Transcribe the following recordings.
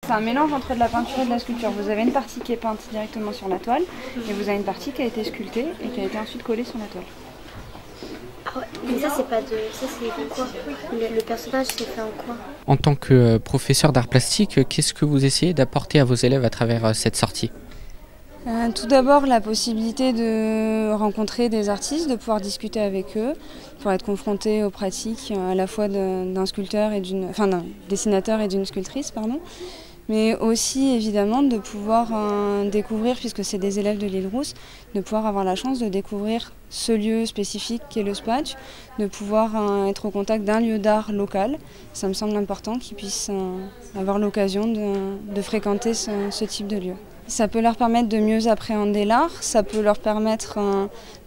C'est un mélange entre de la peinture et de la sculpture. Vous avez une partie qui est peinte directement sur la toile et vous avez une partie qui a été sculptée et qui a été ensuite collée sur la toile. Ah ouais, mais ça c'est pas de... Ça c'est de quoi? Le personnage c'est fait en quoi? En tant que professeur d'art plastique, qu'est-ce que vous essayez d'apporter à vos élèves à travers cette sortie? Tout d'abord, la possibilité de rencontrer des artistes, de pouvoir discuter avec eux, pour être confronté aux pratiques à la fois d'un sculpteur et d'un dessinateur et d'une sculptrice, pardon. Mais aussi évidemment de pouvoir découvrir, puisque c'est des élèves de l'île Rousse, de pouvoir avoir la chance de découvrir ce lieu spécifique qu'est le Spatch, de pouvoir être au contact d'un lieu d'art local. Ça me semble important qu'ils puissent avoir l'occasion de fréquenter ce type de lieu. Ça peut leur permettre de mieux appréhender l'art, ça peut leur permettre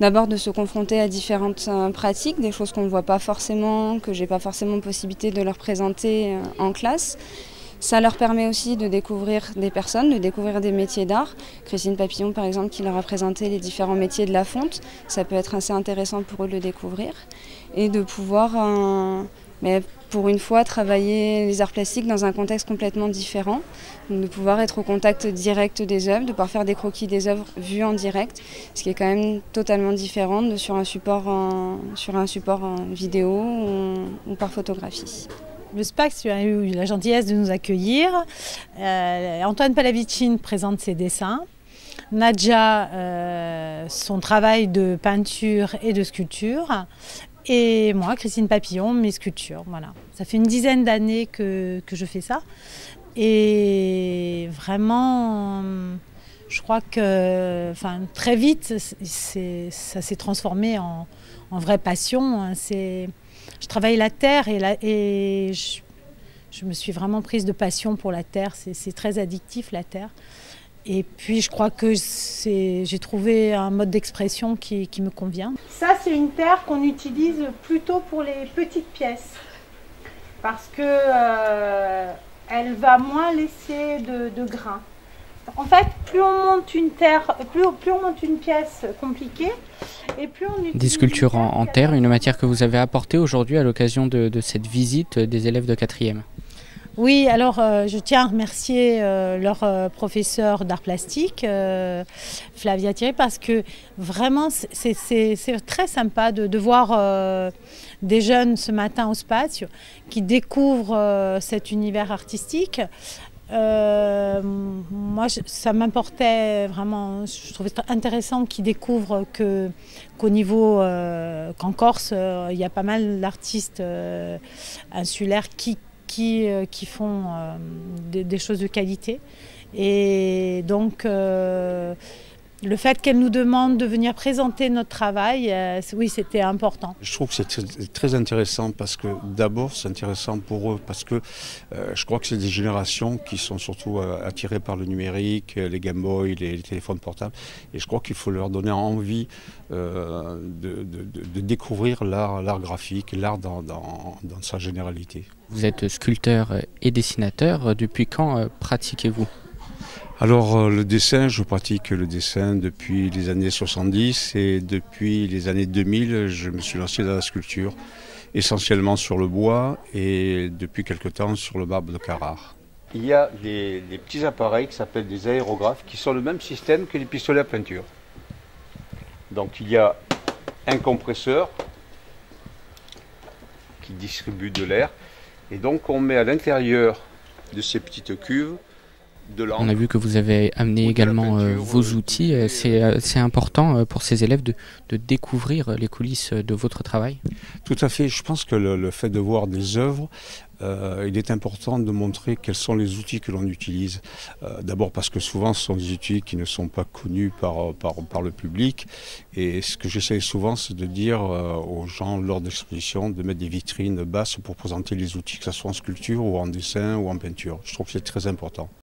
d'abord de se confronter à différentes pratiques, des choses qu'on ne voit pas forcément, que j'ai pas forcément possibilité de leur présenter en classe. Ça leur permet aussi de découvrir des personnes, de découvrir des métiers d'art. Christine Papillon, par exemple, qui leur a présenté les différents métiers de la fonte, ça peut être assez intéressant pour eux de le découvrir. Et de pouvoir, pour une fois, travailler les arts plastiques dans un contexte complètement différent. Donc de pouvoir être au contact direct des œuvres, de pouvoir faire des croquis des œuvres vues en direct, ce qui est quand même totalement différent de sur un support vidéo ou par photographie. Le Spatch a eu la gentillesse de nous accueillir. Antoine Palavicine présente ses dessins. Nadja, son travail de peinture et de sculpture. Et moi, Christine Papillon, mes sculptures. Voilà. Ça fait une dizaine d'années que je fais ça. Et vraiment, je crois que très vite, ça s'est transformé en vraie passion. Je travaille la terre et je me suis vraiment prise de passion pour la terre. C'est très addictif, la terre. Et puis je crois que j'ai trouvé un mode d'expression qui me convient. Ça, c'est une terre qu'on utilise plutôt pour les petites pièces. Parce que elle va moins laisser de grains. En fait, plus on monte une terre, plus on monte une pièce compliquée, et plus on utilise des sculptures en terre, une matière que vous avez apportée aujourd'hui à l'occasion de cette visite des élèves de 4e. Oui, alors je tiens à remercier leur professeur d'art plastique, Flavia Thierry, parce que vraiment c'est très sympa de voir des jeunes ce matin au Spatch qui découvrent cet univers artistique. Moi, ça m'importait vraiment, je trouvais intéressant qu'ils découvrent qu'au niveau, qu'en Corse, il y a pas mal d'artistes insulaires qui font des choses de qualité. Et donc, le fait qu'elle nous demande de venir présenter notre travail, oui, c'était important. Je trouve que c'est très intéressant parce que d'abord, c'est intéressant pour eux parce que je crois que c'est des générations qui sont surtout attirées par le numérique, les Game Boy, les téléphones portables. Et je crois qu'il faut leur donner envie de découvrir l'art graphique, l'art dans sa généralité. Vous êtes sculpteur et dessinateur. Depuis quand pratiquez-vous ? Alors le dessin, je pratique le dessin depuis les années 70 et depuis les années 2000, je me suis lancé dans la sculpture, essentiellement sur le bois et depuis quelque temps sur le marbre de Carrare. Il y a des petits appareils qui s'appellent des aérographes qui sont le même système que les pistolets à peinture. Donc il y a un compresseur qui distribue de l'air et donc on met à l'intérieur de ces petites cuves. On a vu que vous avez amené également vos outils. C'est important pour ces élèves de découvrir les coulisses de votre travail. Tout à fait. Je pense que le fait de voir des œuvres, il est important de montrer quels sont les outils que l'on utilise. D'abord parce que souvent ce sont des outils qui ne sont pas connus par le public. Et ce que j'essaie souvent, c'est de dire aux gens lors d'expositions de mettre des vitrines basses pour présenter les outils, que ce soit en sculpture ou en dessin ou en peinture. Je trouve que c'est très important.